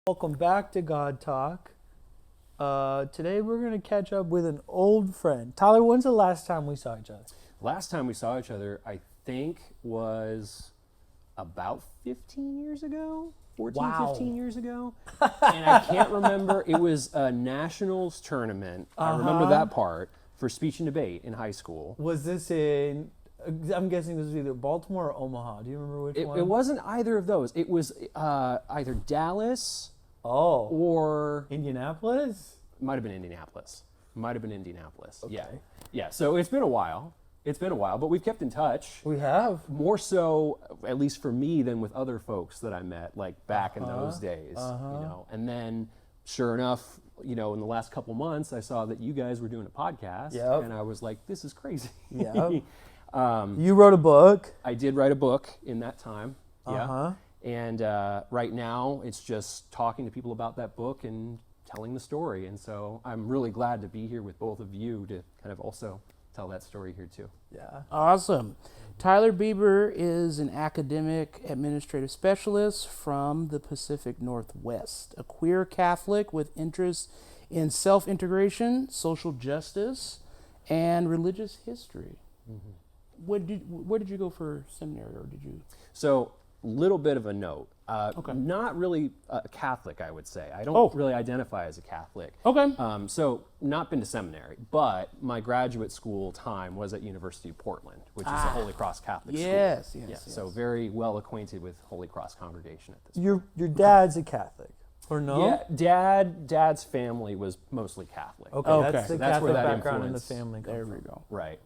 Welcome back to God Talk. Today we're going to catch up with an old friend. Tyler, when's the last time we saw each other? Last time we saw each other, I think, was about 15 years ago. 15 years ago. And I can't remember. It was a nationals tournament. I remember that part for speech and debate in high school. Was this in, I'm guessing this was either Baltimore or Omaha. Do you remember which one? It wasn't either of those. It was either Dallas or... Indianapolis? Might have been Indianapolis. Okay. Yeah, so it's been a while. But we've kept in touch. We have. More so, at least for me, than with other folks that I met, like back in those days, you know. And then, sure enough, you know, in the last couple months, I saw that you guys were doing a podcast, and I was like, this is crazy. Yeah. You wrote a book. I did write a book in that time. Yeah. And right now, it's just talking to people about that book and telling the story. And so I'm really glad to be here with both of you to kind of also tell that story here too. Yeah. Awesome. Tyler Bieber is an academic administrative specialist from the Pacific Northwest, a queer Catholic with interests in self-integration, social justice, and religious history. Mm-hmm. Where did you go for seminary, or did you? So, little bit of a note. Not really a Catholic, I would say. I don't really identify as a Catholic. Okay. So, not been to seminary, but my graduate school time was at University of Portland, which is a Holy Cross Catholic school. Yes. So very well acquainted with Holy Cross congregation at this point. Your dad's a Catholic, or no? Yeah, Dad's family was mostly Catholic. Okay. That's the That's Catholic where that background in the influence- family. There we go. Right.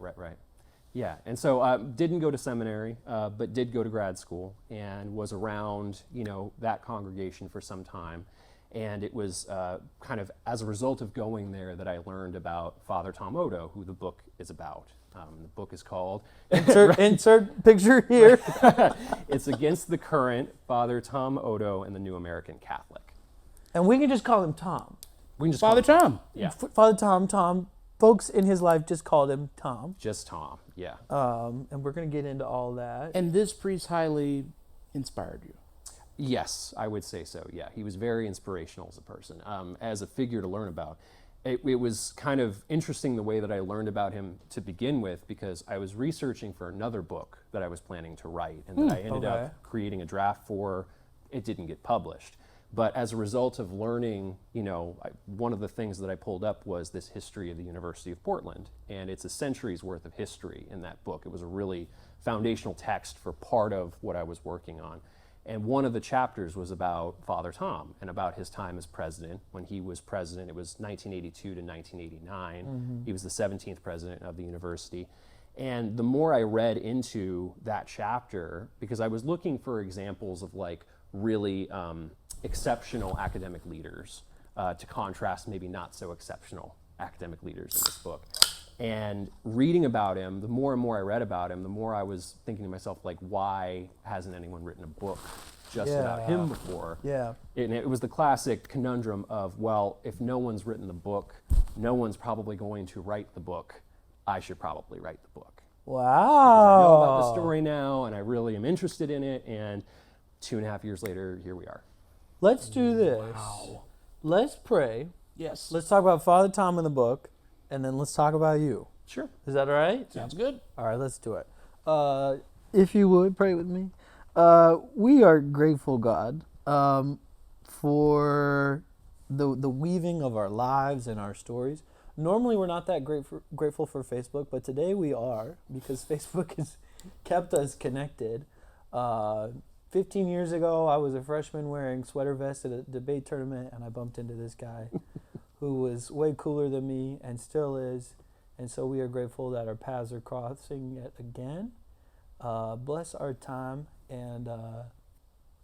Yeah, and so didn't go to seminary, but did go to grad school and was around, you know, that congregation for some time. And it was kind of as a result of going there that I learned about Father Tom Oddo, who the book is about. The book is called... Insert picture here. It's Against the Current, Father Tom Oddo and the New American Catholic. And we can just call him Tom. We can just Father call him Tom. Yeah, Father Tom. Folks in his life just called him Tom. just Tom, yeah. And we're going to get into all that. And this priest highly inspired you. Yes, I would say so, yeah. He was very inspirational as a person, as a figure to learn about. It was kind of interesting the way that I learned about him to begin with, because I was researching for another book that I was planning to write, and that I ended up creating a draft for. It didn't get published. But as a result of learning, you know, one of the things that I pulled up was this history of the University of Portland, and it's a century's worth of history in that book. It was a really foundational text for part of what I was working on. And one of the chapters was about Father Tom and about his time as president. When he was president, it was 1982 to 1989. Mm-hmm. He was the 17th president of the university. And the more I read into that chapter, because I was looking for examples of like really exceptional academic leaders to contrast maybe not so exceptional academic leaders in this book. And reading about him, the more and more I read about him, the more I was thinking to myself, like, why hasn't anyone written a book just about him before? Yeah. And it was the classic conundrum of, well, if no one's written the book, no one's probably going to write the book. I should probably write the book. Wow. I know about the story now, and I really am interested in it, and 2.5 years later, here we are. Let's do this. Wow. Let's pray. Yes. Let's talk about Father Tom in the book, and then let's talk about you. Sure. Is that all right? Sounds good. All right, let's do it. If you would, pray with me. We are grateful, God, for the weaving of our lives and our stories. Normally, we're not that grateful for Facebook, but today we are, because Facebook has kept us connected. 15 years ago, I was a freshman wearing sweater vest at a debate tournament, and I bumped into this guy who was way cooler than me and still is. And so we are grateful that our paths are crossing yet again. Bless our time, and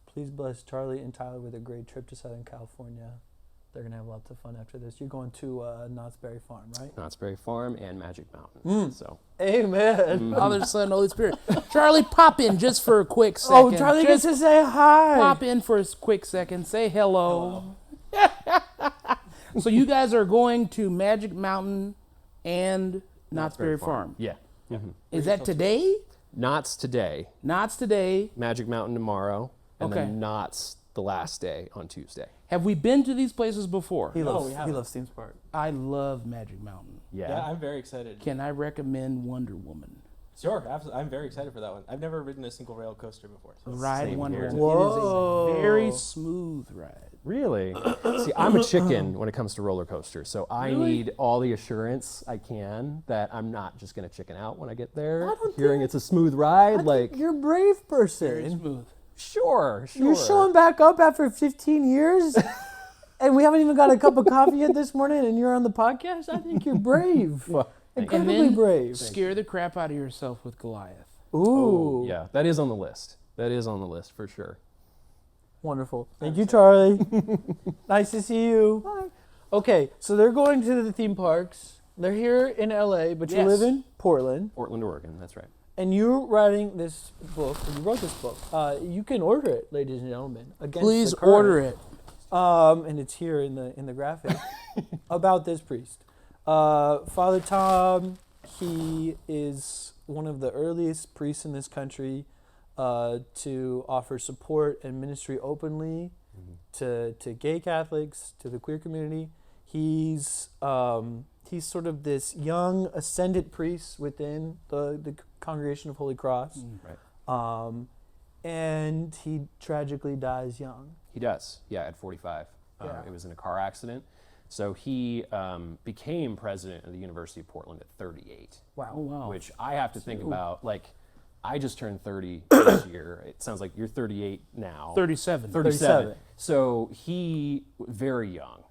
please bless Charlie and Tyler with a great trip to Southern California. They're going to have lots of fun after this. You're going to Knott's Berry Farm, right? Knott's Berry Farm and Magic Mountain. So. Amen. Father, Son, Holy Spirit. Charlie, pop in just for a quick second. Oh, Charlie gets to say hi. Pop in for a quick second. Say hello. So you guys are going to Magic Mountain and Knott's Berry Farm. Yeah. Mm-hmm. Is that today? Knott's today. Knott's today. Magic Mountain tomorrow. And Okay. then Knott's the last day on Tuesday. Have we been to these places before? He No, we he haven't. loves Themes Park. I love Magic Mountain. Yeah, I'm very excited. Can I recommend Wonder Woman? Sure, absolutely. I'm very excited for that one. I've never ridden a single rail coaster before. So Ride Same Wonder here. Woman. Whoa. It is a very smooth ride. Really? See, I'm a chicken when it comes to roller coasters, so I need all the assurance I can that I'm not just going to chicken out when I get there. Hearing it's a smooth ride, like You're a brave Very person. smooth. sure. You're showing back up after 15 years, and we haven't even got a cup of coffee yet this morning, and you're on the podcast? I think you're brave. Well, And Incredibly then brave. scare the crap out of yourself with Goliath. Ooh. yeah, that is on the list. That is on the list for sure. Wonderful. Thank you, Charlie. Nice to see you. Bye. Okay, so they're going to the theme parks. They're here in LA, but you Yes. live in Portland, Portland, Oregon. That's right. and you're writing this book. You wrote this book. You can order it, ladies and gentlemen. Against Please the current. order it. And it's here in the graphic about this priest. Father Tom, he is one of the earliest priests in this country to offer support and ministry openly to gay Catholics, to the queer community. He's sort of this young ascendant priest within the Congregation of Holy Cross. Right. And he tragically dies young. He does. Yeah, at 45. Yeah. It was in a car accident. So he became president of the University of Portland at 38. Wow. Oh, wow. Which I have to think about. Like, I just turned 30 this year. It sounds like you're 38 now. 37. 37. So he very young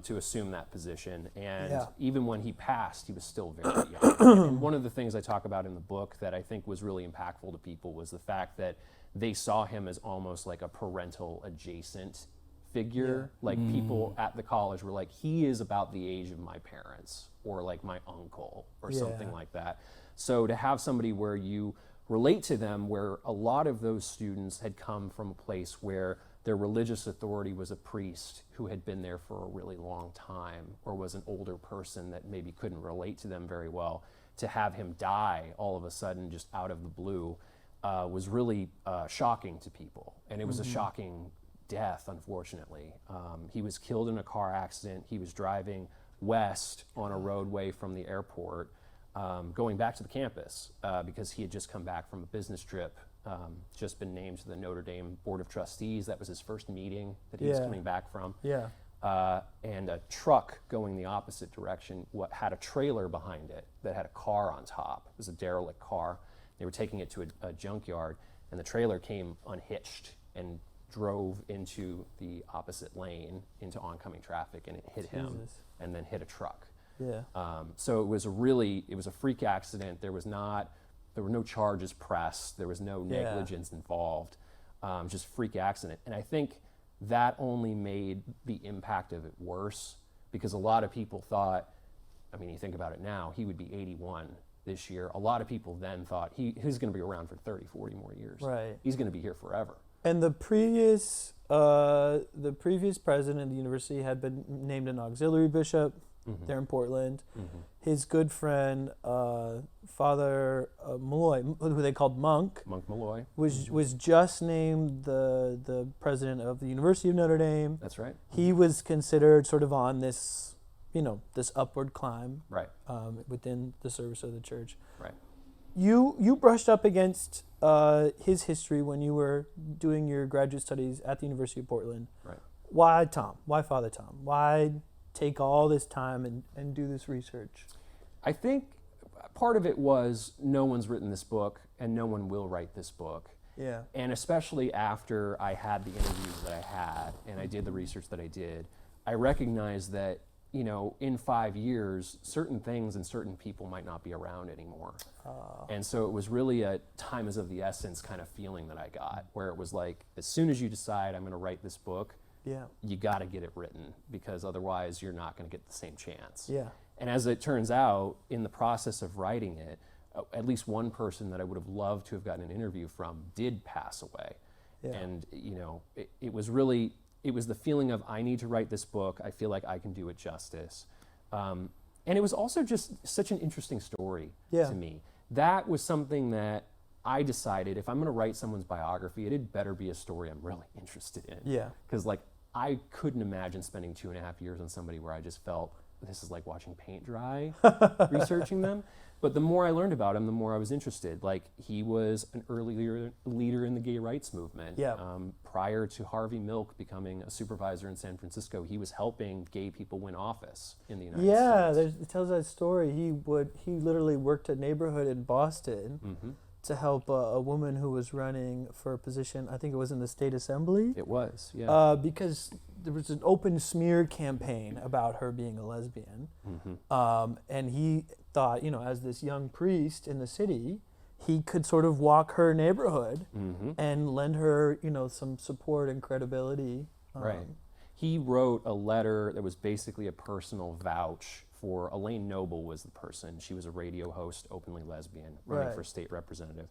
to assume that position, and Yeah. even when he passed, he was still very young. And one of the things I talk about in the book that I think was really impactful to people was the fact that they saw him as almost like a parental adjacent figure. Like people at the college were like, he is about the age of my parents or like my uncle or something Yeah. like that. So to have somebody where you relate to them, where a lot of those students had come from a place where their religious authority was a priest who had been there for a really long time or was an older person that maybe couldn't relate to them very well, to have him die all of a sudden just out of the blue was really shocking to people. And it was a shocking death, unfortunately. He was killed in a car accident. He was driving west on a roadway from the airport, going back to the campus because he had just come back from a business trip, just been named to the Notre Dame Board of Trustees. That was his first meeting that he was Yeah. coming back from. Yeah. And a truck going the opposite direction had a trailer behind it that had a car on top. It was a derelict car. They were taking it to a junkyard, and the trailer came unhitched and drove into the opposite lane into oncoming traffic, and it hit him Jesus. and then hit a truck. Yeah. So it was a freak accident. There were no charges pressed. There was no Yeah. negligence involved. Just freak accident. And I think that only made the impact of it worse because a lot of people thought, I mean, you think about it now, he would be 81 this year. A lot of people then thought he's going to be around for 30, 40 more years. Right. He's going to be here forever. And the previous president of the university had been named an auxiliary bishop there in Portland. His good friend, Father Malloy, who they called Monk, Monk Malloy. was just named the president of the University of Notre Dame. That's right. He was considered sort of on this, this upward climb Right. within the service of the church. Right. You brushed up against his history when you were doing your graduate studies at the University of Portland. Right. Why Tom? Why Father Tom? Why take all this time and do this research? I think part of it was no one's written this book and no one will write this book. Yeah. And especially after I had the interviews that I had and I did the research that I did, I recognized that, in 5 years, certain things and certain people might not be around anymore. And so it was really a time is of the essence kind of feeling that I got, where it was like, as soon as you decide I'm going to write this book, Yeah. you got to get it written because otherwise you're not going to get the same chance. Yeah. And as it turns out, in the process of writing it, at least one person that I would have loved to have gotten an interview from did pass away. Yeah. And, it was really, it was the feeling of, I need to write this book. I feel like I can do it justice. And it was also just such an interesting story Yeah. to me. That was something that I decided if I'm going to write someone's biography, it had better be a story I'm really interested in. Yeah. Because like I couldn't imagine spending 2.5 years on somebody where I just felt this is like watching paint dry, researching them. But the more I learned about him, the more I was interested. Like he was an early leader in the gay rights movement. Yeah. Prior to Harvey Milk becoming a supervisor in San Francisco, he was helping gay people win office in the United States. Yeah, it tells that story. He literally worked a neighborhood in Boston to help a woman who was running for a position, I think it was in the state assembly. It was, yeah. Because there was an open smear campaign about her being a lesbian. And he thought, as this young priest in the city, he could sort of walk her neighborhood and lend her, some support and credibility. Right. He wrote a letter that was basically a personal vouch for Elaine Noble was the person. She was a radio host, openly lesbian, running for state representative.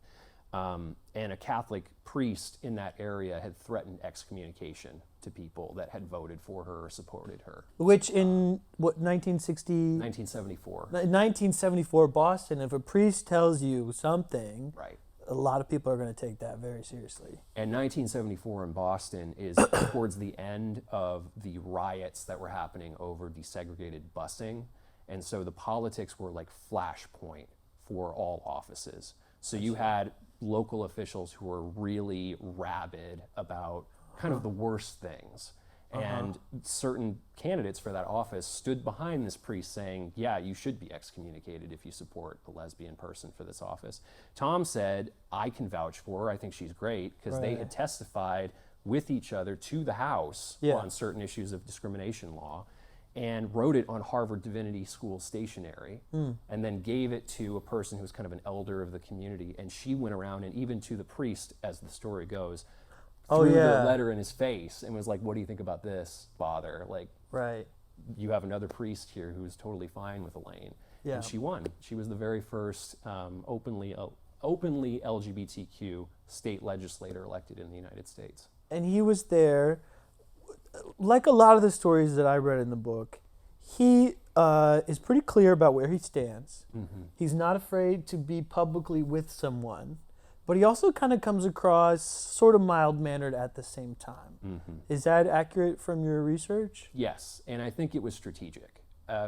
And a Catholic priest in that area had threatened excommunication to people that had voted for her or supported her. Which in, 1960? 1974. 1974 Boston, if a priest tells you something, right, a lot of people are going to take that very seriously. And 1974 in Boston is towards the end of the riots that were happening over desegregated busing. And so the politics were like flashpoint for all offices. So you had local officials who were really rabid about kind of the worst things. And certain candidates for that office stood behind this priest saying, yeah, you should be excommunicated if you support a lesbian person for this office. Tom said, I can vouch for her. I think she's great, because they had testified with each other to the House on certain issues of discrimination law, and wrote it on Harvard Divinity School stationery, and then gave it to a person who was kind of an elder of the community. And she went around and even to the priest, as the story goes, threw the letter in his face and was like, what do you think about this, Father? Like, you have another priest here who's totally fine with Elaine. And she won. She was the very first openly LGBTQ state legislator elected in the United States. And he was there. Like a lot of the stories that I read in the book, he is pretty clear about where he stands. He's not afraid to be publicly with someone, but he also kind of comes across sort of mild-mannered at the same time. Is that accurate from your research? Yes, and I think it was strategic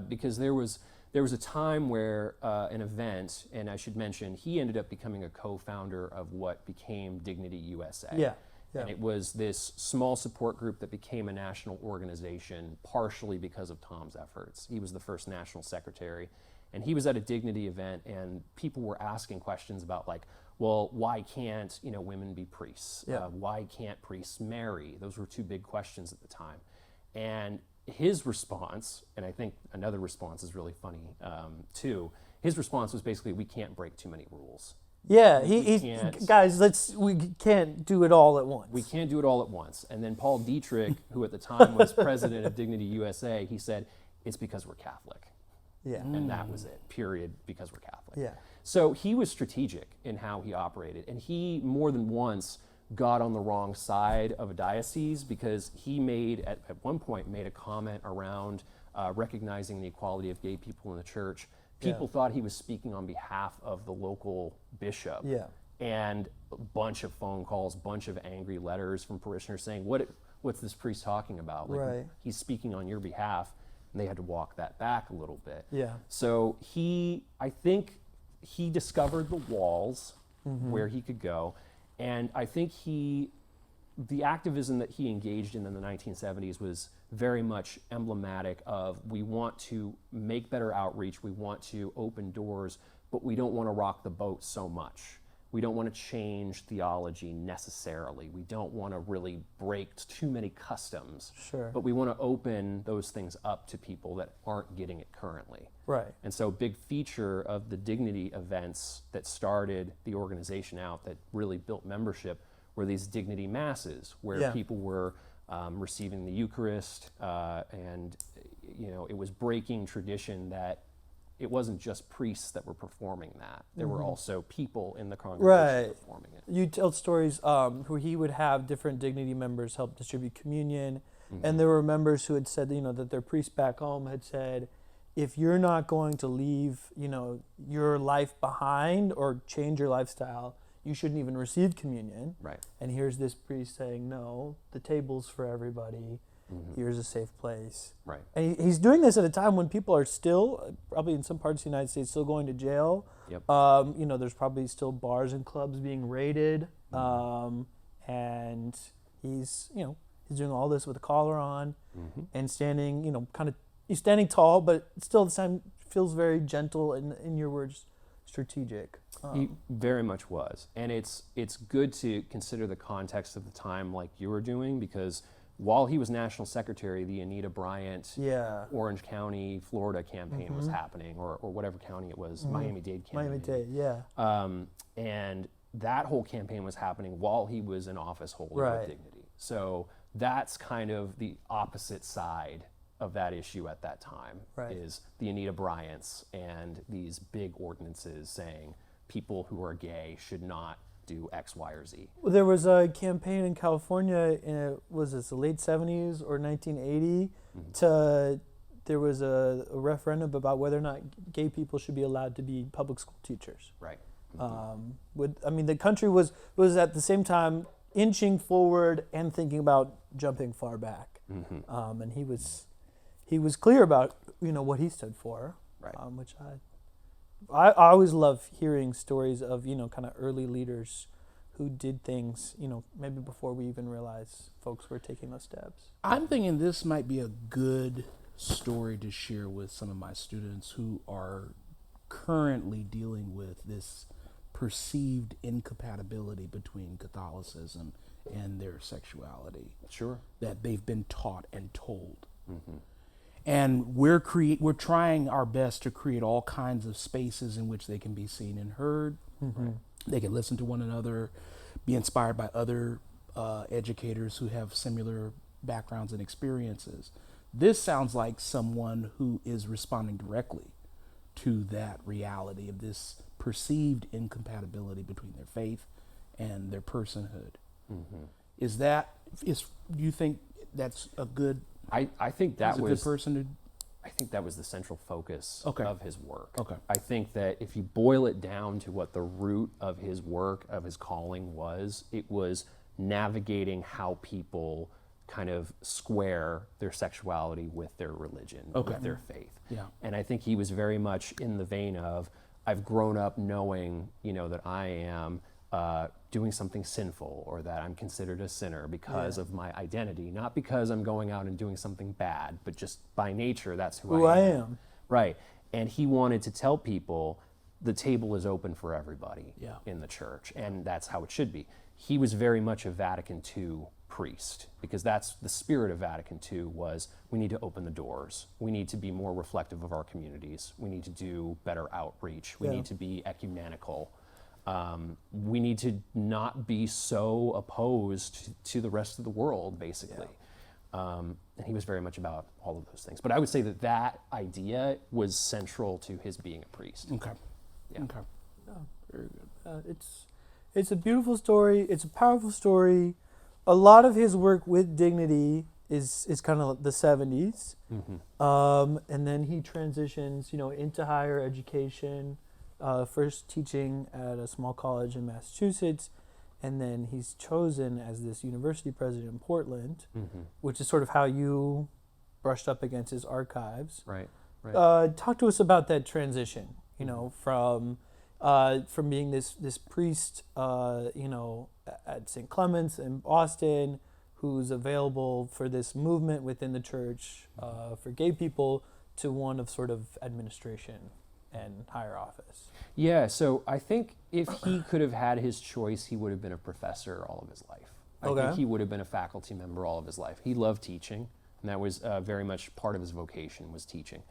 because there was a time where an event, and I should mention, he ended up becoming a co-founder of what became Dignity USA. And it was this small support group that became a national organization, partially because of Tom's efforts. He was the first national secretary, and he was at a Dignity event, and people were asking questions about, like, well, why can't women be priests? Why can't priests marry? Those were two big questions at the time. And his response, and I think another response is really funny too, his response was basically, we can't break too many rules. Yeah, guys, we can't do it all at once. We can't do it all at once. And then Paul Dietrich, who at the time was president of Dignity USA, he said, it's because we're Catholic. And that was it, period, because we're Catholic. So he was strategic in how he operated. And he, more than once, got on the wrong side of a diocese because he at one point made a comment around recognizing the equality of gay people in the church. People thought he was speaking on behalf of the local bishop. And a bunch of phone calls, bunch of angry letters from parishioners saying, what's this priest talking about? Like, he's speaking on your behalf. And they had to walk that back a little bit. So I think he discovered the walls where he could go. And I think the activism that he engaged in the 1970s was very much emblematic of, we want to make better outreach, we want to open doors, but we don't want to rock the boat so much. We don't want to change theology necessarily. We don't want to really break too many customs. But we want to open those things up to people that aren't getting it currently. And so a big feature of the Dignity events that started the organization out, that really built membership, were these Dignity masses, where people were receiving the Eucharist, and it was breaking tradition that it wasn't just priests that were performing that. There were also people in the congregation performing it. You tell stories where he would have different Dignity members help distribute communion, and there were members who had said, that their priest back home had said, if you're not going to leave, your life behind or change your lifestyle, you shouldn't even receive communion. Right. And here's this priest saying, no, the table's for everybody. Here's a safe place. Right. And he's doing this at a time when people are still, probably in some parts of the United States, still going to jail. Yep. There's probably still bars and clubs being raided. And he's doing all this with a collar on and standing, he's standing tall, but still at the same feels very gentle and, in your words, strategic. He very much was. And it's good to consider the context of the time like you were doing, because while he was national secretary, the Anita Bryant Orange County, Florida campaign was happening, or whatever county it was, Miami-Dade campaign. Miami-Dade, yeah. And that whole campaign was happening while he was an office holder with dignity. So that's kind of the opposite side of that issue at that time, is the Anita Bryants and these big ordinances saying people who are gay should not do X, Y, or Z. Well, there was a campaign in California was this the late 70s or 1980 there was a referendum about whether or not gay people should be allowed to be public school teachers. Right. The country was at the same time inching forward and thinking about jumping far back. And he was clear about what he stood for, which I always love hearing stories of kind of early leaders who did things maybe before we even realized folks were taking those steps. I'm thinking this might be a good story to share with some of my students who are currently dealing with this perceived incompatibility between Catholicism and their sexuality. Sure. That they've been taught and told. And we're trying our best to create all kinds of spaces in which they can be seen and heard. They can listen to one another, be inspired by other educators who have similar backgrounds and experiences. This sounds like someone who is responding directly to that reality of this perceived incompatibility between their faith and their personhood. Do you think that's a good? I think that was a good person to. I think that was the central focus of his work. I think that if you boil it down to what the root of his work, of his calling was, it was navigating how people kind of square their sexuality with their religion, with their faith. And I think he was very much in the vein of, I've grown up knowing, that I am doing something sinful, or that I'm considered a sinner because of my identity, not because I'm going out and doing something bad, but just by nature, that's who I am. Right. And he wanted to tell people the table is open for everybody in the church, and that's how it should be. He was very much a Vatican II priest, because that's the spirit of Vatican II, was we need to open the doors. We need to be more reflective of our communities. We need to do better outreach. We need to be ecumenical. We need to not be so opposed to the rest of the world, basically. And he was very much about all of those things. But I would say that idea was central to his being a priest. Okay. Very good. It's a beautiful story. It's a powerful story. A lot of his work with dignity is kind of the 70s. And then he transitions, into higher education. First teaching at a small college in Massachusetts, and then he's chosen as this university president in Portland, which is sort of how you brushed up against his archives. Right. Talk to us about that transition, from being this priest, at St. Clement's in Boston, who's available for this movement within the church for gay people, to one of sort of administration and higher office. Yeah, so I think if he could have had his choice, he would have been a professor all of his life. I think he would have been a faculty member all of his life. He loved teaching, and that was very much part of his vocation, was teaching.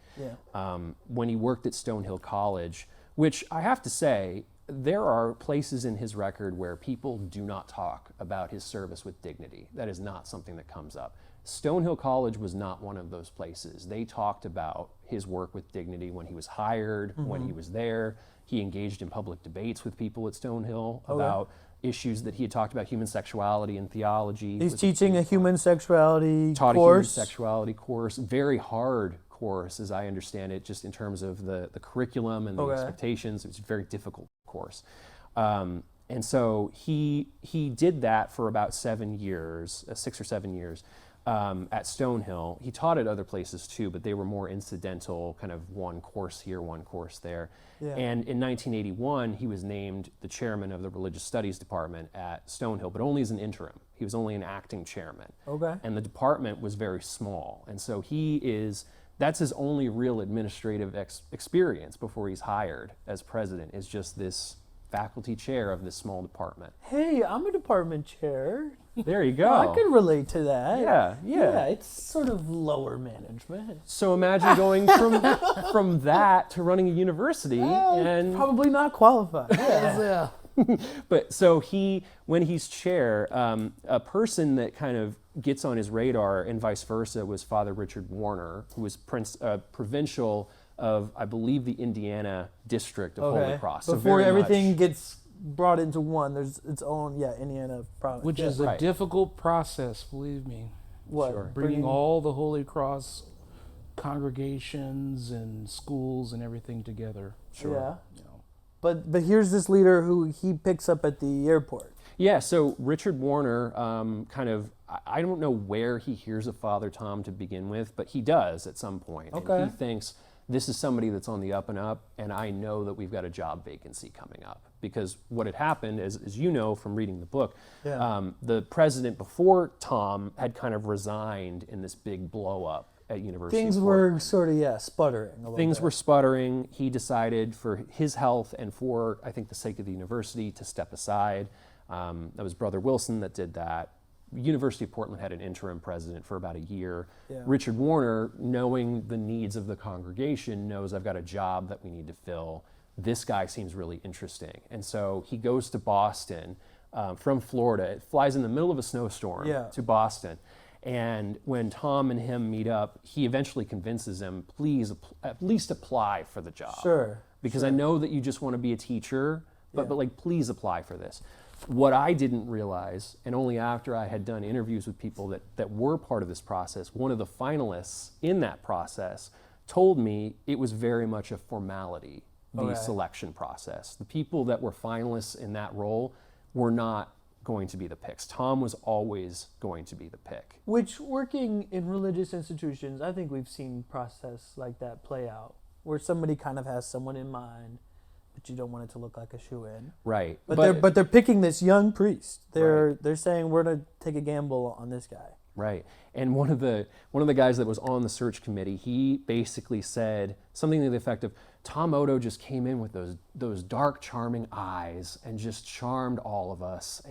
When he worked at Stonehill College, which I have to say, there are places in his record where people do not talk about his service with dignity. That is not something that comes up. Stonehill College was not one of those places. They talked about his work with dignity when he was hired, when he was there. He engaged in public debates with people at Stonehill about issues that he had talked about, human sexuality and theology. He's teaching a human sexuality taught course. A human sexuality course, very hard course, as I understand it, just in terms of the curriculum and the expectations. It was a very difficult course. And so he did that for about 7 years, 6 or 7 years, at Stonehill. He taught at other places too, but they were more incidental, kind of one course here, one course there. Yeah. And in 1981, he was named the chairman of the religious studies department at Stonehill, but only as an interim. He was only an acting chairman. Okay. And the department was very small. And so that's his only real administrative experience before he's hired as president, is just this faculty chair of this small department. Hey, I'm a department chair. There you go. I can relate to that. Yeah. Yeah, it's sort of lower management. So imagine going from that to running a university, and Probably not qualified. Yeah. Yeah. but so when he's chair, a person that kind of gets on his radar and vice versa was Father Richard Warner, who was provincial of, I believe, the Indiana district of Holy Cross. So Before very everything much- gets brought into one, there's its own, Indiana province. Which is Right. a difficult process, believe me. what? Sure. Bringing all the Holy Cross congregations and schools and everything together. Sure. Yeah. You know. But here's this leader who he picks up at the airport. Yeah, so Richard Warner I don't know where he hears of Father Tom to begin with, but he does at some point. Okay. And he thinks, this is somebody that's on the up and up, and I know that we've got a job vacancy coming up. Because what had happened, as you know from reading the book, the president before Tom had kind of resigned in this big blow up at University Things of were sort of, sputtering a little Things bit. were sputtering. He decided for his health and for, I think, the sake of the university to step aside. That was Brother Wilson that did that. University of Portland had an interim president for about a year. Yeah. Richard Warner, knowing the needs of the congregation, knows I've got a job that we need to fill. This guy seems really interesting. And so he goes to Boston from Florida. It flies in the middle of a snowstorm to Boston. And when Tom and him meet up, he eventually convinces him, please at least apply for the job. Sure. Because I know that you just want to be a teacher, but like, please apply for this. What I didn't realize, and only after I had done interviews with people that were part of this process, one of the finalists in that process told me it was very much a formality, the selection process. The people that were finalists in that role were not going to be the picks. Tom was always going to be the pick. Which, working in religious institutions, I think we've seen process like that play out, where somebody kind of has someone in mind, but you don't want it to look like a shoe-in. Right. But they're picking this young priest. They're saying, we're going to take a gamble on this guy. Right. And one of the guys that was on the search committee, he basically said something to the effect of, Tom Oddo just came in with those dark, charming eyes and just charmed all of us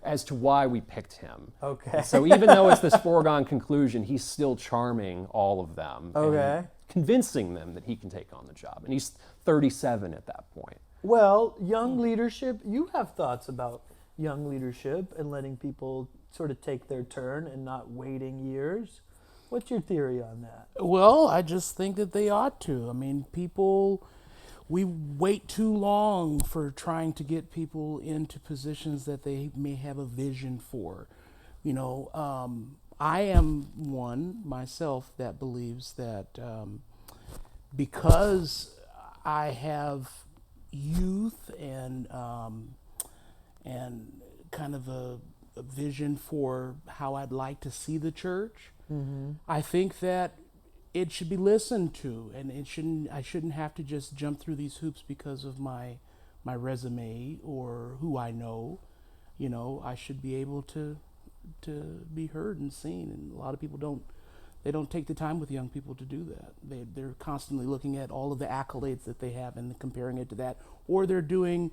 as to why we picked him. Okay. So even though it's this foregone conclusion, he's still charming all of them. And convincing them that he can take on the job. And he's 37 at that point. Well, young leadership, you have thoughts about young leadership and letting people sort of take their turn and not waiting years. What's your theory on that? Well, I just think that they ought to. I mean, we wait too long for trying to get people into positions that they may have a vision for. You know, I am one myself that believes that because I have youth and kind of a vision for how I'd like to see the church, I think that it should be listened to, and I shouldn't have to just jump through these hoops because of my resume or who I know. You know, I should be able to be heard and seen, and a lot of people don't take the time with young people to do that. They're constantly looking at all of the accolades that they have and comparing it to that, or they're doing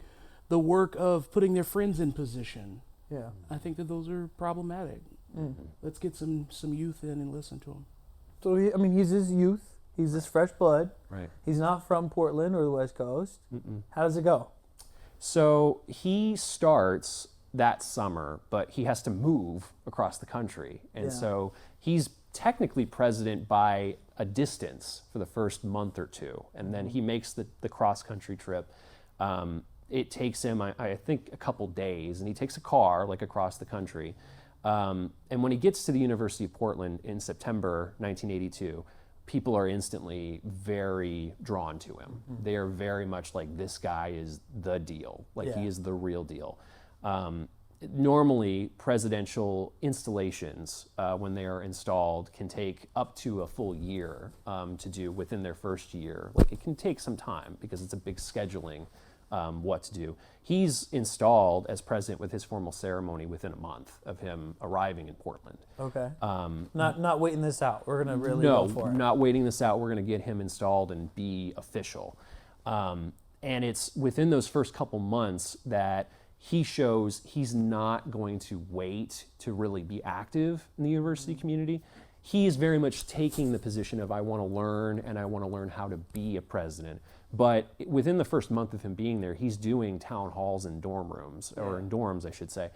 the work of putting their friends in position. Yeah. I think that those are problematic. Let's get some youth in and listen to them. So, he's his youth. He's this fresh blood. Right. He's not from Portland or the West Coast. How does it go? So he starts that summer, but he has to move across the country. And so he's technically president by a distance for the first month or two. And then he makes the cross-country trip. It takes him, I think, a couple days, and he takes a car, like, across the country. And when he gets to the University of Portland in September 1982, people are instantly very drawn to him. They are very much like, this guy is the deal. Like, he is the real deal. Normally, presidential installations, when they are installed, can take up to a full year to do within their first year. Like, it can take some time because it's a big scheduling what to do. He's installed as president with his formal ceremony within a month of him arriving in Portland. Okay. Not waiting this out. We're going to really go for it. Not waiting this out. We're going to get him installed and be official. And it's within those first couple months that he shows he's not going to wait to really be active in the university community. He is very much taking the position of, I want to learn, and I want to learn how to be a president. But within the first month of him being there, he's doing town halls in dorm rooms, or in dorms, I should say.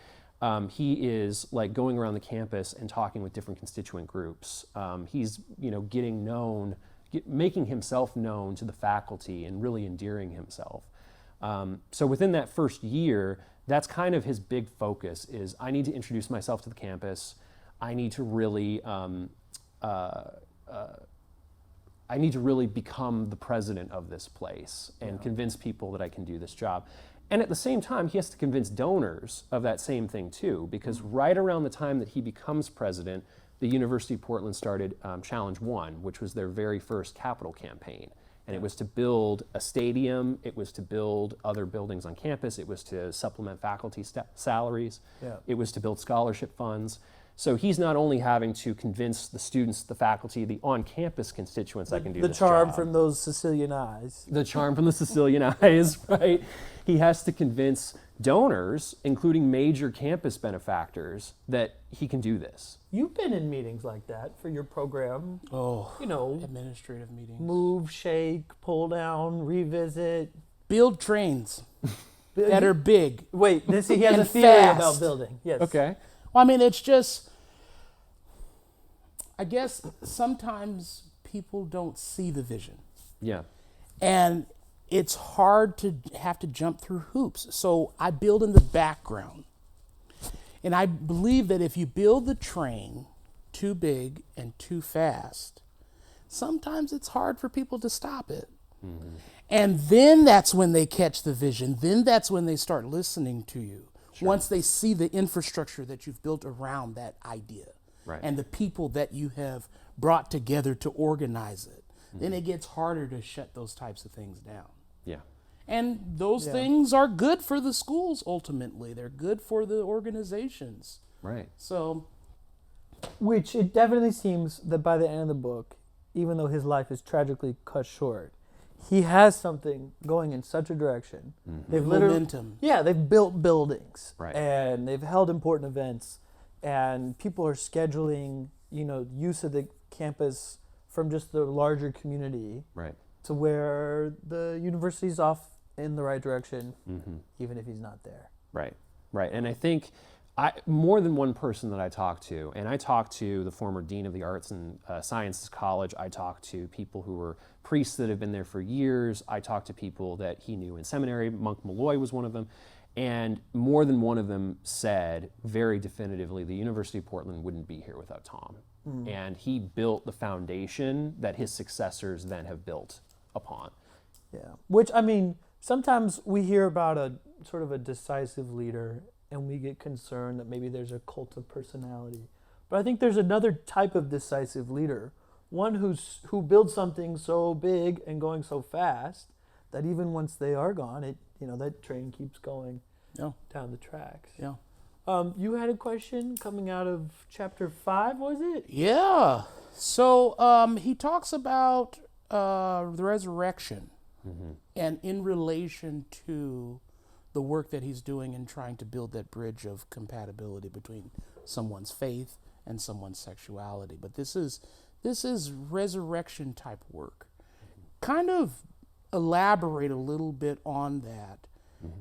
He is like going around the campus and talking with different constituent groups. He's getting known, making himself known to the faculty and really endearing himself. So within that first year, that's kind of his big focus is, I need to introduce myself to the campus. I need to really become the president of this place and convince people that I can do this job. And at the same time, he has to convince donors of that same thing too, because right around the time that he becomes president, the University of Portland started Challenge 1, which was their very first capital campaign. And it was to build a stadium, it was to build other buildings on campus, it was to supplement faculty salaries, it was to build scholarship funds. So he's not only having to convince the students, the faculty, the on-campus constituents I can do this job. The charm from those Sicilian eyes. The charm from the Sicilian eyes, right? He has to convince donors, including major campus benefactors, that he can do this. You've been in meetings like that for your program. Administrative meetings. Move, shake, pull down, revisit. Build trains that are big. Wait, he has a theory fast. about building. Yes. Okay. Well, I mean, it's just, I guess sometimes people don't see the vision. Yeah. And it's hard to have to jump through hoops. So I build in the background. And I believe that if you build the train too big and too fast, sometimes it's hard for people to stop it. Mm-hmm. And then that's when they catch the vision. Then that's when they start listening to you. Sure. Once they see the infrastructure that you've built around that idea, right, and the people that you have brought together to organize it, then it gets harder to shut those types of things down. Yeah. And those things are good for the schools ultimately. They're good for the organizations. Right. So, which it definitely seems that by the end of the book, even though his life is tragically cut short, he has something going in such a direction. Mm-hmm. They've momentum. They've built buildings, right, and they've held important events, and people are scheduling, use of the campus from just the larger community, right, to where the university's off in the right direction, even if he's not there. Right, right, and I think more than one person that I talked to, and I talked to the former dean of the Arts and Sciences College, I talked to people who were priests that have been there for years, I talked to people that he knew in seminary, Monk Malloy was one of them, and more than one of them said very definitively the University of Portland wouldn't be here without Tom. And he built the foundation that his successors then have built upon. Yeah, which, I mean, sometimes we hear about a sort of a decisive leader and we get concerned that maybe there's a cult of personality. But I think there's another type of decisive leader, one who builds something so big and going so fast that even once they are gone, that train keeps going down the tracks. Yeah. You had a question coming out of chapter 5, was it? Yeah. So he talks about the resurrection and in relation to the work that he's doing in trying to build that bridge of compatibility between someone's faith and someone's sexuality. But this is resurrection type work. Kind of elaborate a little bit on that.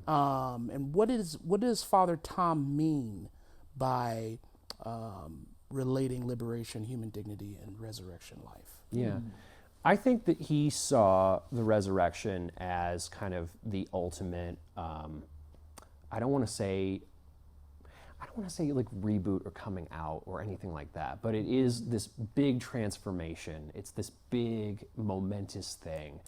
And what does Father Tom mean by relating liberation, human dignity, and resurrection life? Yeah. I think that he saw the resurrection as kind of the ultimate, I don't want to say don't want to say like reboot or coming out or anything like that, but it is this big transformation. It's this big momentous thing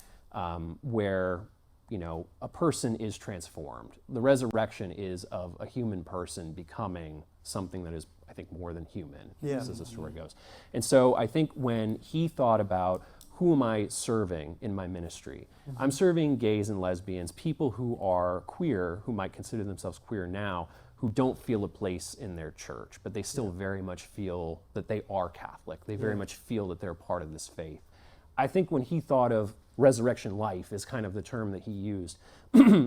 where, you know, a person is transformed. The resurrection is of a human person becoming something that is, I think, more than human, as the story goes. And so I think when he thought about who am I serving in my ministry, I'm serving gays and lesbians, people who are queer, who might consider themselves queer now, who don't feel a place in their church, but they still very much feel that they are Catholic. They very much feel that they're part of this faith. I think when he thought of resurrection life is kind of the term that he used,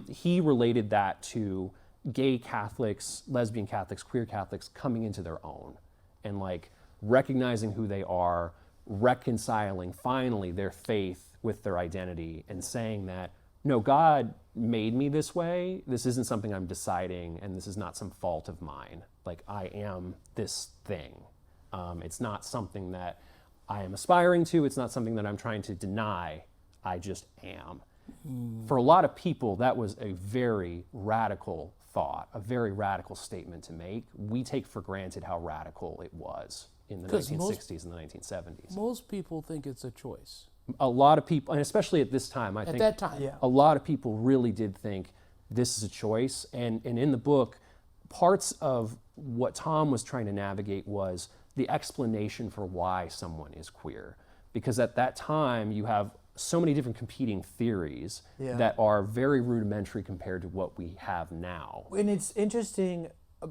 he related that to gay Catholics, lesbian Catholics, queer Catholics coming into their own and like recognizing who they are, reconciling finally their faith with their identity and saying that, no, God made me this way. This isn't something I'm deciding, and this is not some fault of mine. Like, I am this thing. It's not something that I am aspiring to. It's not something that I'm trying to deny. I just am. For a lot of people, that was a very radical thought, a very radical statement to make. We take for granted how radical it was in the 1960s and the 1970s. Most people think it's a choice. A lot of people, and especially at this time, I think At that time. a lot of people really did think this is a choice. And in the book, parts of what Tom was trying to navigate was the explanation for why someone is queer. Because at that time, you have so many different competing theories that are very rudimentary compared to what we have now. And it's interesting,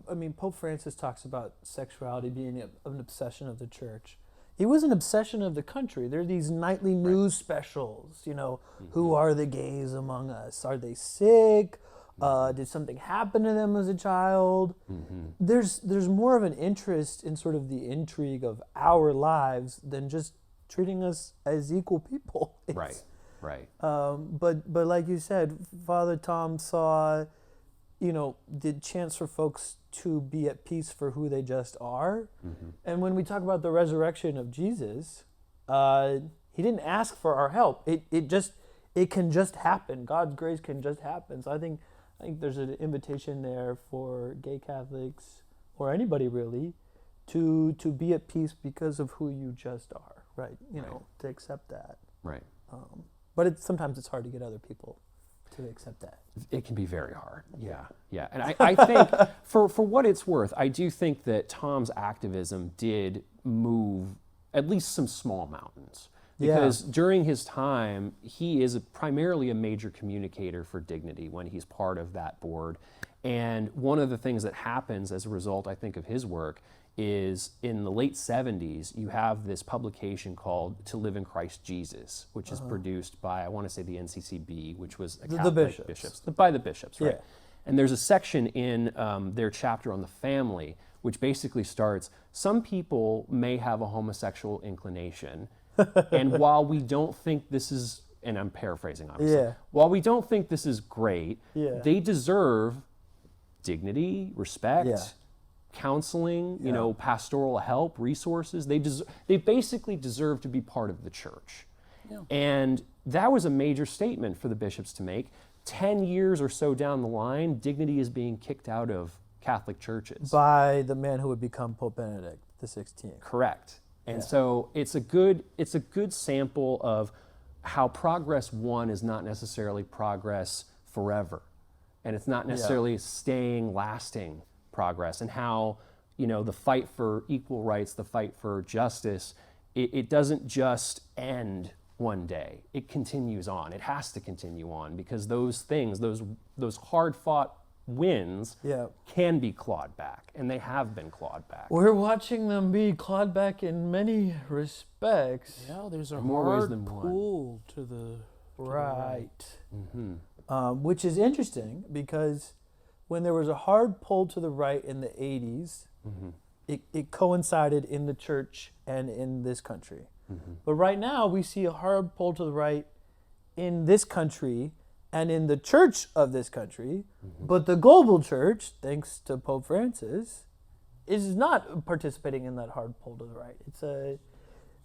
I mean, Pope Francis talks about sexuality being an obsession of the church. It was an obsession of the country. There are these nightly news specials, you know, who are the gays among us? Are they sick? Did something happen to them as a child? There's more of an interest in sort of the intrigue of our lives than just treating us as equal people. Right. But like you said, Father Tom saw, you know, the chance for folks to be at peace for who they just are. And when we talk about the resurrection of Jesus, he didn't ask for our help. It can just happen. God's grace can just happen. So I think there's an invitation there for gay Catholics or anybody really to be at peace because of who you just are, right? You know, to accept that. Right. But sometimes it's hard to get other people to accept that. It can be very hard. Yeah. And I think for what it's worth, I do think that Tom's activism did move at least some small mountains. Because during his time, he is primarily a major communicator for Dignity when he's part of that board. And one of the things that happens as a result, I think, of his work is in the late 70s, you have this publication called To Live in Christ Jesus, which is produced by, I want to say, the NCCB, which was a Catholic bishops. By the bishops, right? And there's a section in their chapter on the family, which basically starts, some people may have a homosexual inclination, and while we don't think this is, and I'm paraphrasing obviously, while we don't think this is great, they deserve dignity, respect, counseling, you know, pastoral help, resources. They basically deserve to be part of the church. And that was a major statement for the bishops to make. 10 years or so down the line, Dignity is being kicked out of Catholic churches. By the man who would become Pope Benedict XVI. Correct. And so it's a good sample of how progress one is not necessarily progress forever. And it's not necessarily staying, lasting progress, and how, you know, the fight for equal rights, the fight for justice, it doesn't just end one day. It continues on. It has to continue on because those things, those hard-fought wins can be clawed back, and they have been clawed back. We're watching them be clawed back in many respects. Yeah, there's a more ways hard than one. pull to the right. Which is interesting because when there was a hard pull to the right in the 80s, it coincided in the church and in this country. But right now we see a hard pull to the right in this country and in the church of this country, but the global church, thanks to Pope Francis, is not participating in that hard pull to the right. It's the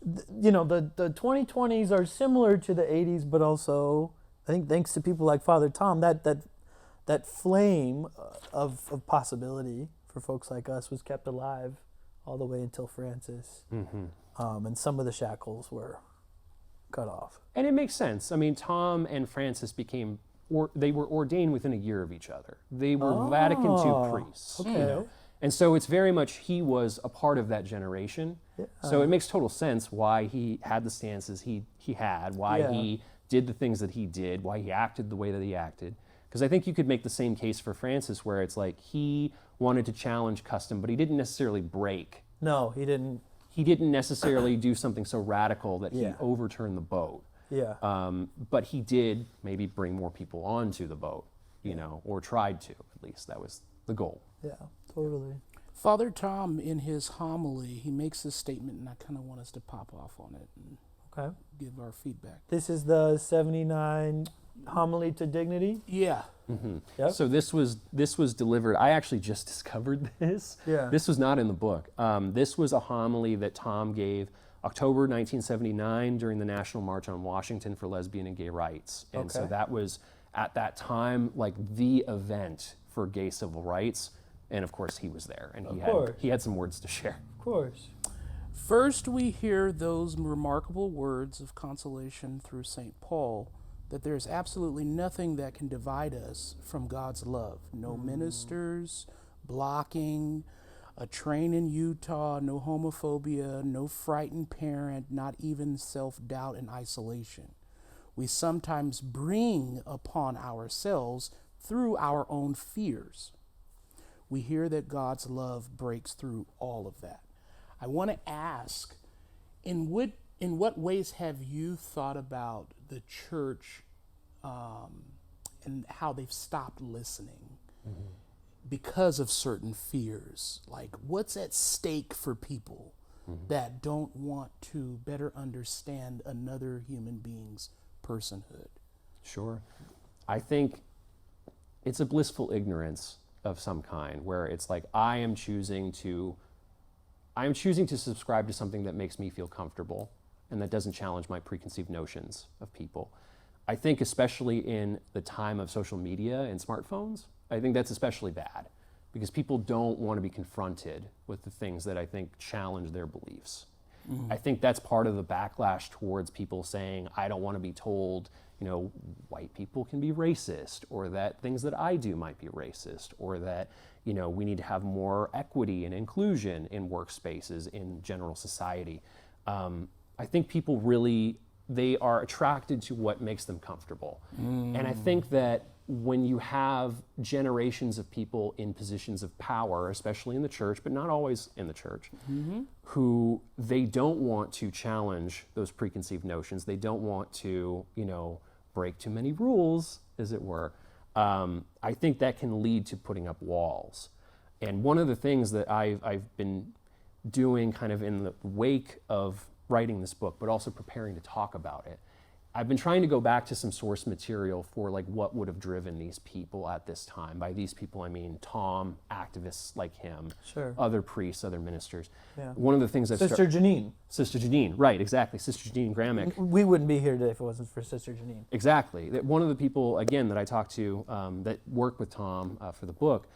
2020s are similar to the 80s, but also, I think thanks to people like Father Tom, that flame of possibility for folks like us was kept alive all the way until Francis. Mm-hmm. And some of the shackles were cut off. And it makes sense. I mean, Tom and Francis they were ordained within a year of each other. They were Vatican II priests. Okay. You know? And so it's very much he was a part of that generation. Yeah. So it makes total sense why he had the stances he had, why he did the things that he did, why he acted the way that he acted. Because I think you could make the same case for Francis, where it's like he wanted to challenge custom, but he didn't necessarily break. No, he didn't. He didn't necessarily do something so radical that he Yeah. overturned the boat. Yeah. But he did maybe bring more people onto the boat, you know, or tried to, at least. That was the goal. Yeah, totally. Father Tom, in his homily, he makes this statement, and I kind of want us to pop off on it and Okay. give our feedback. This is the 79 homily to dignity. Yeah. Mm-hmm. Yep. So this was delivered. I actually just discovered this. Yeah. This was not in the book. This was a homily that Tom gave October 1979 during the National March on Washington for Lesbian and Gay Rights. And so Okay. that was at that time like the event for gay civil rights. And of course he was there, and he had some words to share. Of course. First, we hear those remarkable words of consolation through St. Paul that there's absolutely nothing that can divide us from God's love. No ministers, blocking, a train in Utah, no homophobia, no frightened parent, not even self-doubt and isolation. We sometimes bring upon ourselves through our own fears. We hear that God's love breaks through all of that. I want to ask, in what ways have you thought about the church and how they've stopped listening because of certain fears? Like, what's at stake for people that don't want to better understand another human being's personhood? Sure. I think it's a blissful ignorance of some kind, where it's like I am choosing to subscribe to something that makes me feel comfortable and that doesn't challenge my preconceived notions of people. I think especially in the time of social media and smartphones, I think that's especially bad because people don't want to be confronted with the things that I think challenge their beliefs. I think that's part of the backlash towards people saying, I don't want to be told, you know, white people can be racist, or that things that I do might be racist, or that, you know, we need to have more equity and inclusion in workspaces in general society. I think people really, they are attracted to what makes them comfortable. And I think that when you have generations of people in positions of power, especially in the church, but not always in the church, who they don't want to challenge those preconceived notions, they don't want to, you know, break too many rules, as it were, I think that can lead to putting up walls. And one of the things that I've been doing kind of in the wake of writing this book, but also preparing to talk about it, I've been trying to go back to some source material for like what would have driven these people at this time. By these people, I mean Tom, activists like him, Sure. other priests, other ministers. Yeah. One of the things Sister Janine. Sister Janine, right, exactly. Sister Janine Gramick. We wouldn't be here today if it wasn't for Sister Janine. Exactly. That one of the people, again, that I talked to that work with Tom for the book,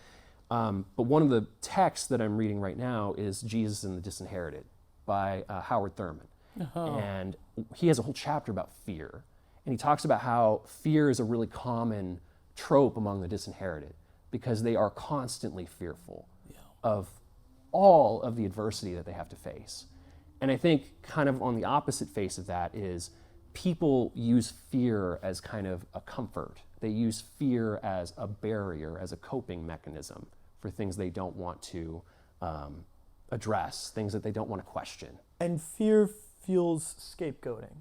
but one of the texts that I'm reading right now is Jesus and the Disinherited by Howard Thurman. And he has a whole chapter about fear. And he talks about how fear is a really common trope among the disinherited because they are constantly fearful of all of the adversity that they have to face. And I think kind of on the opposite face of that is people use fear as kind of a comfort. They use fear as a barrier, as a coping mechanism for things they don't want to address, things that they don't want to question. And fear fuels scapegoating.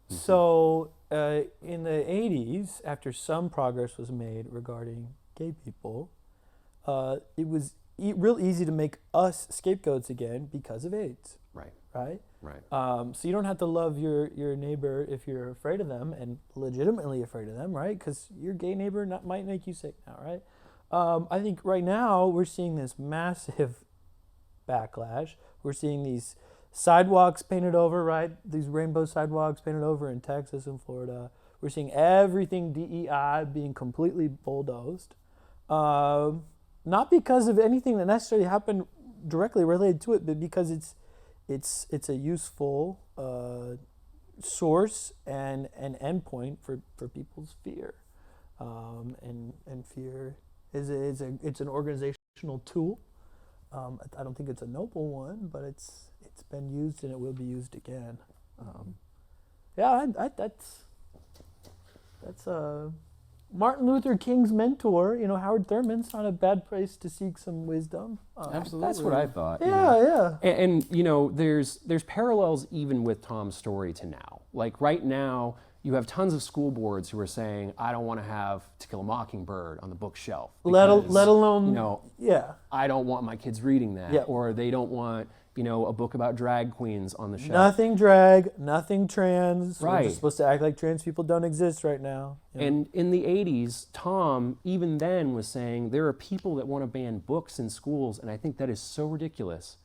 So in the 80s, after some progress was made regarding gay people, it was real easy to make us scapegoats again because of AIDS. Right. Right? Right. So you don't have to love your neighbor if you're afraid of them and legitimately afraid of them, right? Because your gay neighbor might make you sick now, right? I think right now we're seeing this massive backlash. We're seeing these sidewalks painted over, right? These rainbow sidewalks painted over in Texas and Florida. We're seeing everything DEI being completely bulldozed. not because of anything that necessarily happened directly related to it, but because it's a useful source and an endpoint for people's fear, and fear is an organizational tool. I don't think it's a noble one, but it's been used and it will be used again. That's Martin Luther King's mentor. Howard Thurman's not a bad place to seek some wisdom. Absolutely. That's what I thought. Yeah. And there's parallels even with Tom's story to now. Like right now, you have tons of school boards who are saying, I don't want to have To Kill a Mockingbird on the bookshelf. Let alone, I don't want my kids reading that. Yeah. Or they don't want, a book about drag queens on the shelf. Nothing drag, nothing trans. Right. We're just supposed to act like trans people don't exist right now. And in the 80s, Tom, even then, was saying there are people that want to ban books in schools, and I think that is so ridiculous.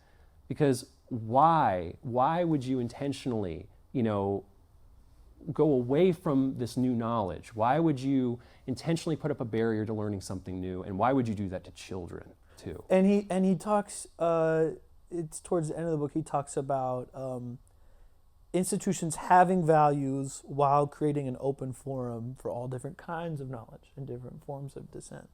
Because why would you intentionally, go away from this new knowledge? Why would you intentionally put up a barrier to learning something new? And why would you do that to children, too? And he talks, it's towards the end of the book, he talks about institutions having values while creating an open forum for all different kinds of knowledge and different forms of dissent,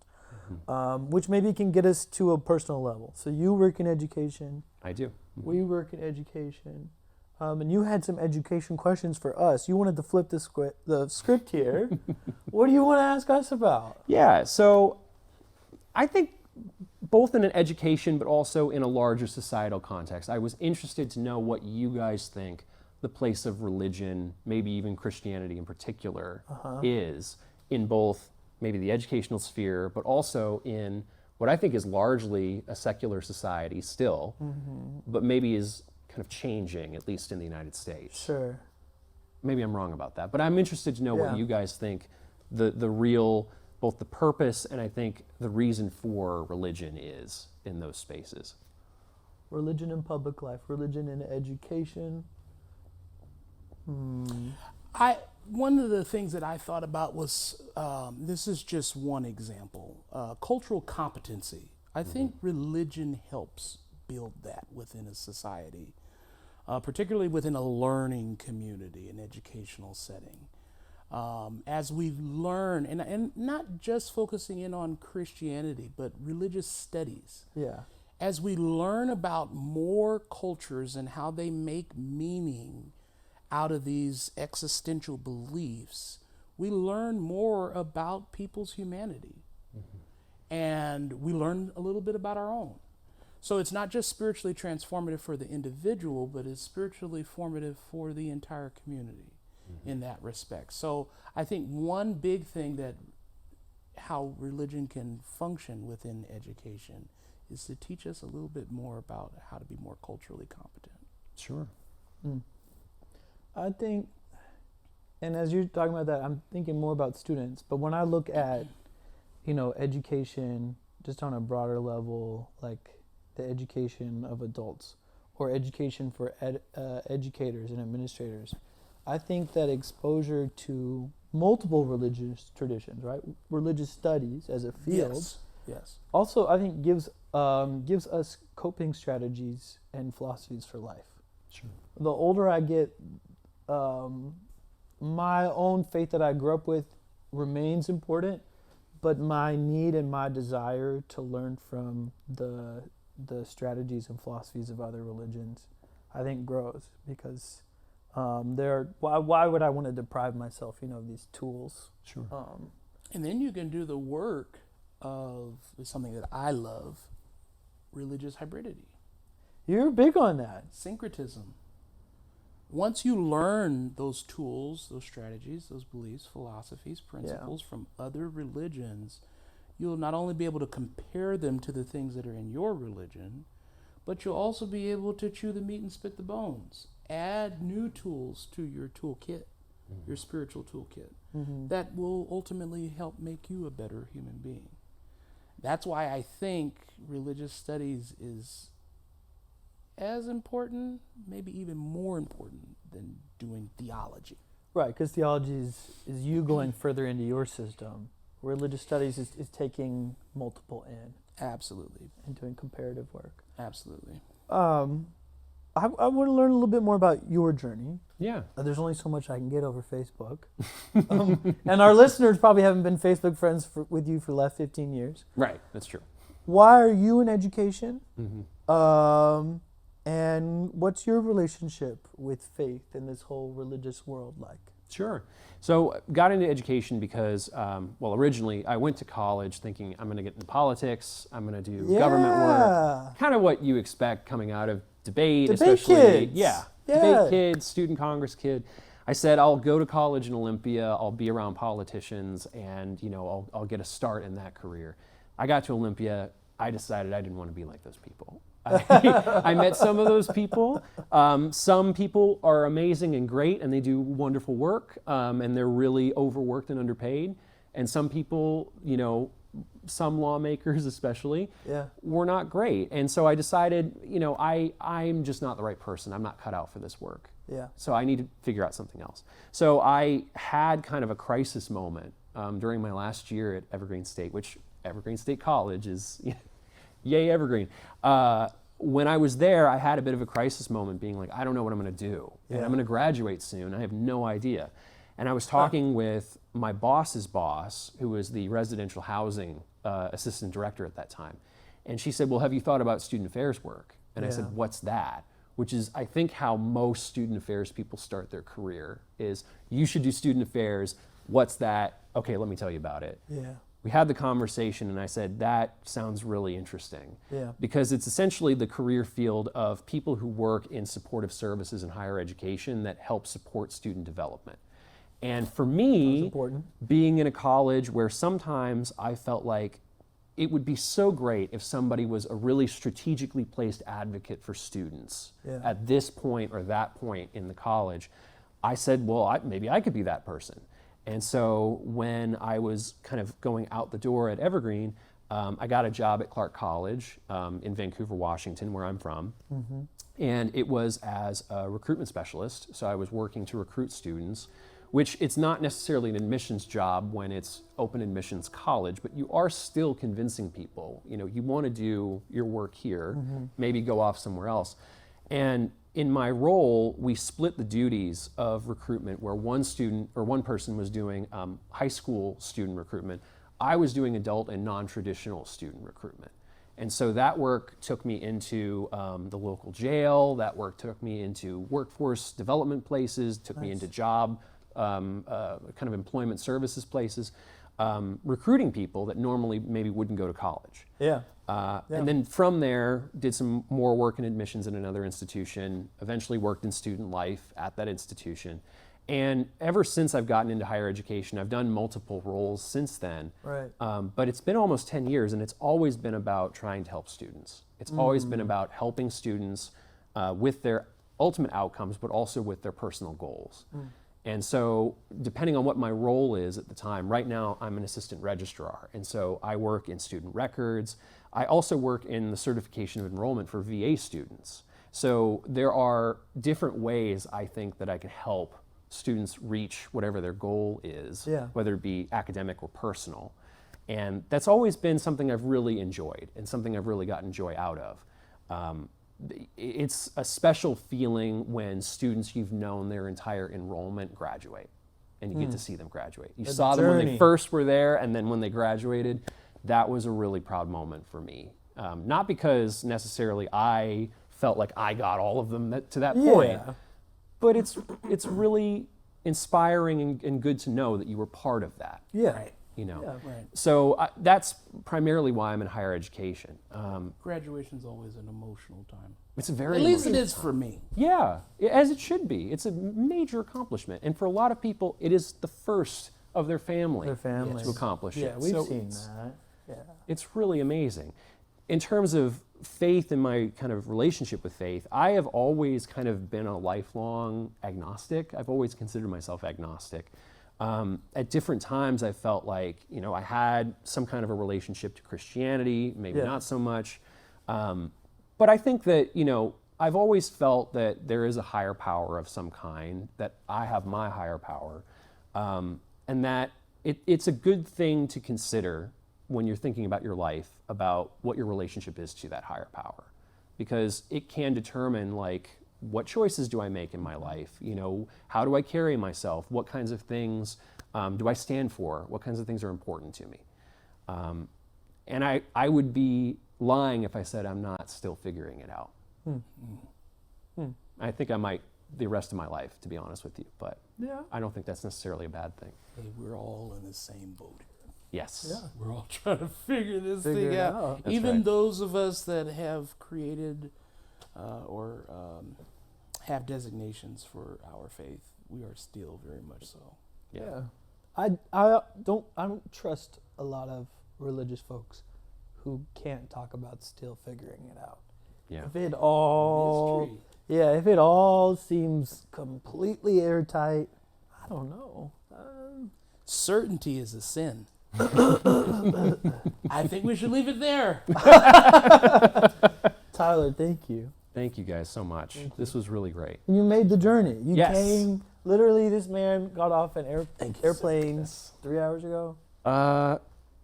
which maybe can get us to a personal level. So you work in education. I do. We work in education. And you had some education questions for us. You wanted to flip the script here. What do you want to ask us about? Yeah, so I think both in an education but also in a larger societal context, I was interested to know what you guys think the place of religion, maybe even Christianity in particular, is in both maybe the educational sphere, but also in what I think is largely a secular society still, but maybe is kind of changing, at least in the United States. Sure. Maybe I'm wrong about that, but I'm interested to know what you guys think the real, both the purpose and I think the reason for religion is in those spaces. Religion in public life, religion in education. One of the things that I thought about was, this is just one example, cultural competency. I think religion helps build that within a society, particularly within a learning community, an educational setting. As we learn, and not just focusing in on Christianity, but religious studies. Yeah. As we learn about more cultures and how they make meaning out of these existential beliefs, we learn more about people's humanity. And we learn a little bit about our own. So it's not just spiritually transformative for the individual, but it's spiritually formative for the entire community in that respect. So I think one big thing that how religion can function within education is to teach us a little bit more about how to be more culturally competent. Sure. I think, and as you're talking about that, I'm thinking more about students. But when I look at, education just on a broader level, like the education of adults or education for educators and administrators, I think that exposure to multiple religious traditions, right? Religious studies as a field, Yes. also I think gives us coping strategies and philosophies for life. Sure. The older I get, my own faith that I grew up with remains important, but my need and my desire to learn from the strategies and philosophies of other religions, I think grows because why would I want to deprive myself, of these tools? Sure. And then you can do the work of something that I love, religious hybridity. You're big on that. Syncretism. Once you learn those tools, those strategies, those beliefs, philosophies, principles from other religions, you'll not only be able to compare them to the things that are in your religion, but you'll also be able to chew the meat and spit the bones. Add new tools to your toolkit, your spiritual toolkit, that will ultimately help make you a better human being. That's why I think religious studies is as important, maybe even more important than doing theology. Right, because theology is you going further into your system religious studies is taking multiple in Absolutely. and doing comparative work. Absolutely. I want to learn a little bit more about your journey. Yeah. There's only so much I can get over Facebook. And our listeners probably haven't been Facebook friends with you for the last 15 years. Right. That's true. Why are you in education? Mm-hmm. And what's your relationship with faith in this whole religious world like? Sure. So got into education because, originally I went to college thinking I'm going to get into politics, I'm going to do government work, kind of what you expect coming out of debate especially. Kids. Yeah, debate kids, student Congress kid. I said I'll go to college in Olympia, I'll be around politicians, and I'll get a start in that career. I got to Olympia, I decided I didn't want to be like those people. I met some of those people. Some people are amazing and great, and they do wonderful work, and they're really overworked and underpaid. And some people, some lawmakers especially, were not great. And so I decided, I'm just not the right person. I'm not cut out for this work. Yeah. So I need to figure out something else. So I had kind of a crisis moment during my last year at Evergreen State, which Evergreen State College is... Yay, Evergreen. When I was there, I had a bit of a crisis moment being like, I don't know what I'm going to do. And I'm going to graduate soon. I have no idea. And I was talking with my boss's boss, who was the residential housing assistant director at that time. And she said, well, have you thought about student affairs work? And I said, what's that? Which is, I think, how most student affairs people start their career is, you should do student affairs. What's that? Okay, let me tell you about it. Yeah. We had the conversation and I said, that sounds really interesting. Yeah. Because it's essentially the career field of people who work in supportive services in higher education that help support student development. And for me, being in a college where sometimes I felt like it would be so great if somebody was a really strategically placed advocate for students at this point or that point in the college, I said, well, maybe I could be that person. And so when I was kind of going out the door at Evergreen, I got a job at Clark College in Vancouver, Washington, where I'm from. Mm-hmm. And it was as a recruitment specialist. So I was working to recruit students, which it's not necessarily an admissions job when it's open admissions college, but you are still convincing people, you want to do your work here, maybe go off somewhere else. And in my role, we split the duties of recruitment where one person was doing high school student recruitment. I was doing adult and non-traditional student recruitment. And so that work took me into the local jail, that work took me into workforce development places, took me into job, kind of employment services places, recruiting people that normally maybe wouldn't go to college. And then from there, did some more work in admissions in another institution, eventually worked in student life at that institution. And ever since I've gotten into higher education, I've done multiple roles since then. Right. But it's been almost 10 years, and it's always been about trying to help students. It's always been about helping students with their ultimate outcomes, but also with their personal goals. And so depending on what my role is at the time, right now I'm an assistant registrar. And so I work in student records. I also work in the certification of enrollment for VA students. So there are different ways I think that I can help students reach whatever their goal is, whether it be academic or personal. And that's always been something I've really enjoyed and something I've really gotten joy out of. It's a special feeling when students you've known their entire enrollment graduate and you get to see them graduate. You saw them when they first were there, and then when they graduated, that was a really proud moment for me. Not because necessarily I felt like I got all of them to that point, but it's really inspiring and good to know that you were part of that. So that's primarily why I'm in higher education. Graduation's always an emotional time. It's a very At least it emotional is for me. Yeah, as it should be. It's a major accomplishment, and for a lot of people, it is the first of their family to accomplish it. Yeah, we've seen that. Yeah, it's really amazing. In terms of faith and my kind of relationship with faith, I have always kind of been a lifelong agnostic. I've always considered myself agnostic. At different times, I felt like, I had some kind of a relationship to Christianity, maybe not so much. But I think that, I've always felt that there is a higher power of some kind, that I have my higher power, and that it's a good thing to consider when you're thinking about your life, about what your relationship is to that higher power, because it can determine like, what choices do I make in my life? You know, how do I carry myself? What kinds of things do I stand for? What kinds of things are important to me? And I would be lying if I said I'm not still figuring it out. I think I might the rest of my life, to be honest with you, but Yeah. I don't think that's necessarily a bad thing. Hey, we're all in the same boat here. Yes. Yeah. We're all trying to figure this Figure thing it out. out. That's Even right. those of us that have created or have designations for our faith, we are still very much so. Yeah. I don't trust a lot of religious folks who can't talk about still figuring it out. Yeah. If it all seems completely airtight, I don't know. Certainty is a sin. I think we should leave it there. Tyler, thank you. Thank you guys so much. This was really great. You made the journey. You Yes. came. Literally, this man got off an airplane 3 hours ago.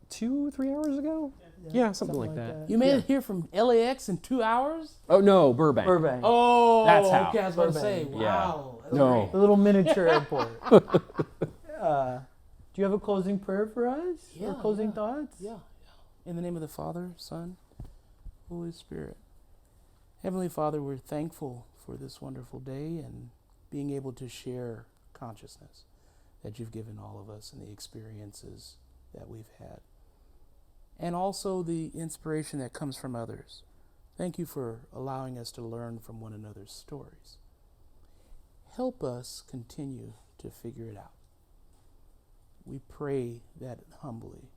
2-3 hours ago? Yeah, something like that. You made it here from LAX in 2 hours? Oh no, Burbank. Burbank. Oh, That's how. okay, I was about to Burbank. say, Yeah. wow. that's No. great. A little miniature airport. Do you have a closing prayer for us? Yeah, Or closing yeah. thoughts? Yeah. In the name of the Father, Son, Holy Spirit. Heavenly Father, we're thankful for this wonderful day and being able to share consciousness that you've given all of us and the experiences that we've had. And also the inspiration that comes from others. Thank you for allowing us to learn from one another's stories. Help us continue to figure it out. We pray that humbly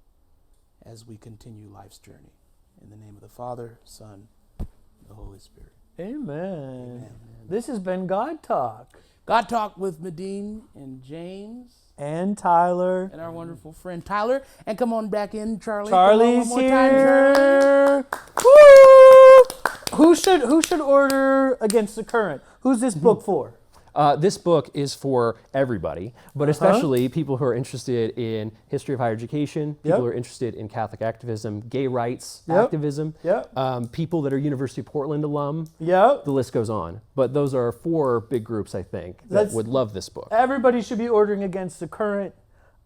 as we continue life's journey. In the name of the Father, Son, and the Holy Spirit. Amen. Amen. This has been God Talk. God Talk with Medene and James And Tyler. and our wonderful friend Tyler. And come on back in, Charlie. Come on Charlie's one more time, Charlie. here. Woo! Who should order Against the Current? Who's this book for? This book is for everybody, but especially people who are interested in history of higher education, people Yep. who are interested in Catholic activism, gay rights Yep. activism, Yep. people that are University of Portland alum. Yep. The list goes on. But those are 4 big groups, I think, that That's- would love this book. Everybody should be ordering Against the Current.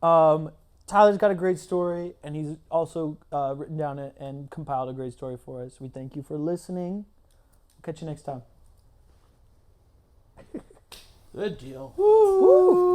Tyler's got a great story, and he's also written down it and compiled a great story for us. We thank you for listening. We'll catch you next time. Good deal. Woo!